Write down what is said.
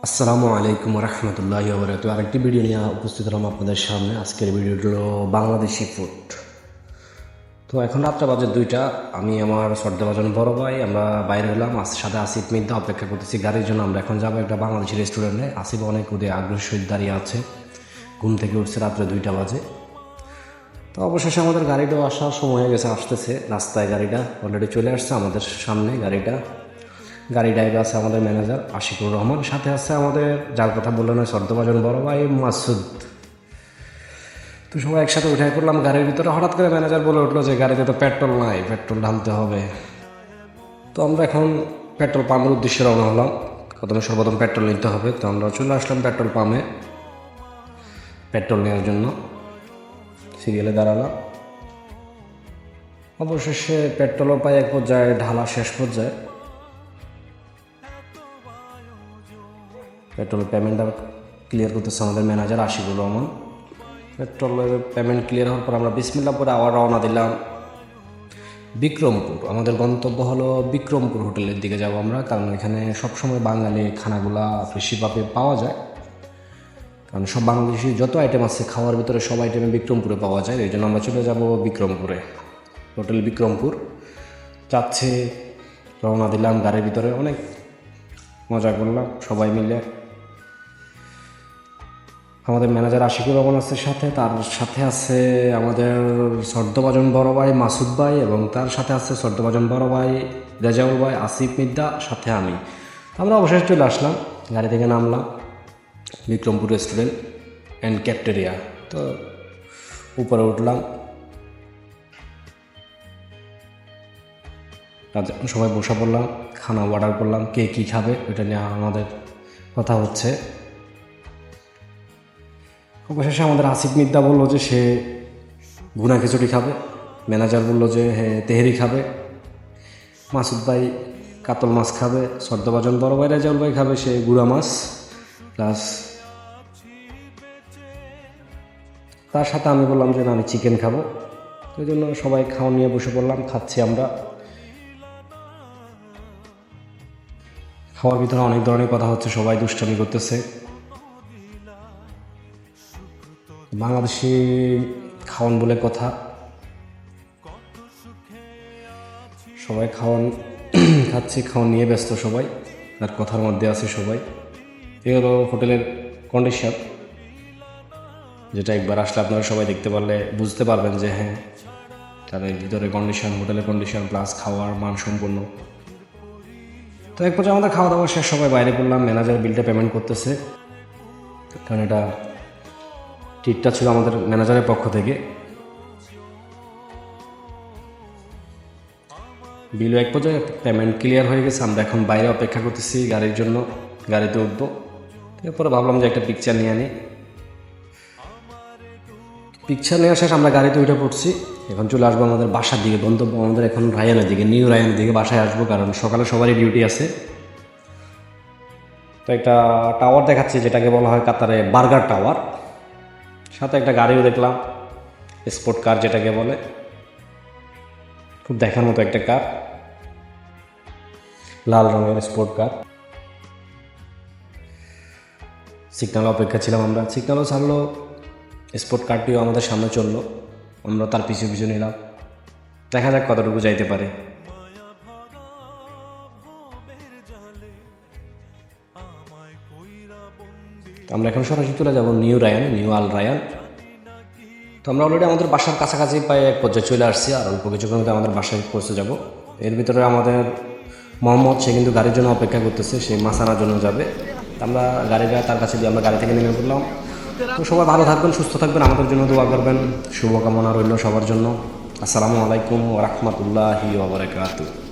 আসসালামু আলাইকুম রহমতুল্লাহ বরকাত। আরেকটি ভিডিও নিয়ে উপস্থিত হলাম আপনাদের সামনে। আজকের ভিডিওটি হলো বাংলাদেশি ফুড। তো এখন রাত্রে বাজে 2টা। আমি আমার সর্দাবাজন বড় ভাই আমরা বাইরে হলাম, সাথে আসিফ মিদ্দা অপেক্ষা করতেছি গাড়ির জন্য। আমরা এখন যাবো একটা বাংলাদেশি রেস্টুরেন্টে। আসিফ অনেক ওদের আগ্রহ সহিত দাঁড়িয়ে আছে, ঘুম থেকে উঠছে রাত্রে 2টা বাজে। তো অবশেষে আমাদের গাড়িটাও আসার সময় হয়ে গেছে, আসতেছে রাস্তায়। গাড়িটা অলরেডি চলে আসছে আমাদের সামনে। গাড়ি ড্রাইভার আছে আমাদের ম্যানেজার আশিকুর রহমান, সাথে আছে আমাদের যার কথা বললেন সর্দাবাজন বড় ভাই মাসুদ। তো সবাই একসাথে উঠে পড়লাম গাড়ির ভিতরে। হঠাৎ করে ম্যানেজার বলে উঠলো যে গাড়িতে তো পেট্রোল নাই, পেট্রোল ঢালতে হবে। তো আমরা এখন পেট্রোল পাম্পের উদ্দেশ্যে রওনা হলাম। সর্বপ্রথম পেট্রোল নিতে হবে। তো আমরা চলে আসলাম পেট্রোল পাম্পে পেট্রোল নেওয়ার জন্য, সিরিয়ালে দাঁড়ালাম। অবশেষে পেট্রোলও পাই এক পর্যায়ে, ঢালা শেষ পর্যায়ে। পেট্রোলের পেমেন্টটা ক্লিয়ার করতেছে আমাদের ম্যানেজার আশিকুর রহমান। পেট্রোলের পেমেন্ট ক্লিয়ার হওয়ার পর আমরা বিসমিল্লাহ পরে আবার রওনা দিলাম বিক্রমপুর। আমাদের গন্তব্য হলো বিক্রমপুর হোটেলের দিকে যাব আমরা, কারণ এখানে সবসময় বাঙালি খানাগুলা বেশিভাবে পাওয়া যায়। কারণ সব বাংলাদেশি যত আইটেম আছে খাওয়ার ভিতরে সব আইটেমে বিক্রমপুরে পাওয়া যায়। এই জন্য আমরা চলে যাব বিক্রমপুরে, হোটেল বিক্রমপুর যাচ্ছে। রওনা দিলাম গাড়ির ভিতরে, অনেক মজা করলাম সবাই মিলে। আমাদের ম্যানেজার আশিকুর রহমান আছে সাথে, তার সাথে আছে আমাদের সর্দাবাজন বড় ভাই মাসুদ ভাই, এবং তার সাথে আছে সর্দাবাজন বড় ভাই রেজাউল ভাই, আসিফ মিদ্দা, সাথে আমি। আমরা অবশেষে চলে আসলাম, গাড়ি থেকে নামলাম বিক্রমপুর রেস্টুরেন্ট অ্যান্ড ক্যাফটেরিয়া। তো উপরে উঠলাম, সবাই বসে পড়লাম, খানা অর্ডার করলাম। কে কী খাবে এটা নিয়ে আমাদের কথা হচ্ছে। অবশেষে আমাদের আসিফ মিদ্দা বললো যে সে ভুনা খিচুড়ি খাবে, ম্যানেজার বললো যে তেহেরি খাবে, মাসুদ ভাই কাতল মাছ খাবে, সর্দাবাজন বড় ভাই রেজাউল ভাই খাবে সে গুঁড়া মাছ প্লাস। তার সাথে আমি বললাম যে না, আমি চিকেন খাবো। ওই জন্য সবাই খাওয়া নিয়ে বসে পড়লাম, খাচ্ছি আমরা। খাওয়ার ভিতরে অনেক ধরনের কথা হচ্ছে, সবাই দুষ্টামি করতেছে। বাংলাদেশি খাওয়ান বলে কথা, সবাই খাচ্ছি, খাওয়ান নিয়ে ব্যস্ত সবাই, আর কথার মধ্যে আছে সবাই। এই হলো হোটেলের কন্ডিশন, যেটা একবার আসলে আপনারা সবাই দেখতে পারলে বুঝতে পারবেন যে হ্যাঁ, তাদের ভিতরে কন্ডিশন, হোটেলের কন্ডিশন প্লাস খাওয়ার মান সম্পূর্ণ। তো এক পর্যায়ে আমাদের খাওয়া দাওয়া শেষ, সবাই বাইরে করলাম। ম্যানেজার বিলটা পেমেন্ট করতেছে, কারণ এটা ট্রিটটা ছিল আমাদের ম্যানেজারের পক্ষ থেকে। বিলও এক পর্যায়ে পেমেন্ট ক্লিয়ার হয়ে গেছে। আমরা এখন বাইরে অপেক্ষা করতেছি গাড়ির জন্য, গাড়িতে উঠবো। এরপরে ভাবলাম যে একটা পিকচার নিয়ে আনি। পিকচার নিয়ে শেষ, আমরা গাড়িতে উঠে পড়ছি। এখন চলে আসবো আমাদের বাসার দিকে। গন্তব্য আমাদের এখন রায়ানের দিকে, নিউ রায়ানের দিকে বাসায় আসবো, কারণ সকালে সবারই ডিউটি আছে। তো একটা টাওয়ার দেখাচ্ছি, যেটাকে বলা হয় কাতারে বার্গার টাওয়ার। সাথে একটা গাড়িও দেখলাম, স্পোর্ট কার যেটাকে বলে, খুব দেখার মতো একটা কার, লাল রঙের স্পোর্ট কার। সিগন্যাল অপেক্ষা ছিলাম আমরা, সিগন্যালও ছাড়লো, স্পোর্ট কারটিও আমাদের সামনে চললো, আমরা তার পিছু পিছু নিলাম। দেখা যাক কতটুকু যাইতে পারে। আমরা এখন সরাসরি চলে যাব new Rayyan, new Al Rayyan. তো আমরা অলরেডি আমাদের বাসার কাছাকাছি প্রায় এক পর্যায়ে চলে আসছি, আর অল্প কিছুক্ষণ মধ্যে আমাদের বাসায় পৌঁছে যাব। এর ভিতরে আমাদের মোহাম্মদ, সে কিন্তু গাড়ির জন্য অপেক্ষা করতেছে, সে মাছ আনার জন্য যাবে। আমরা গাড়িটা তার কাছে দিয়ে আমরা গাড়ি থেকে নেমে পড়লাম। তো সবাই ভালো থাকবেন, সুস্থ থাকবেন, আমাদের জন্য দোয়া করবেন। শুভকামনা রইল সবার জন্য। আসসালামু আলাইকুম ওয়া রাহমাতুল্লাহি ওয়া বারাকাতুহু।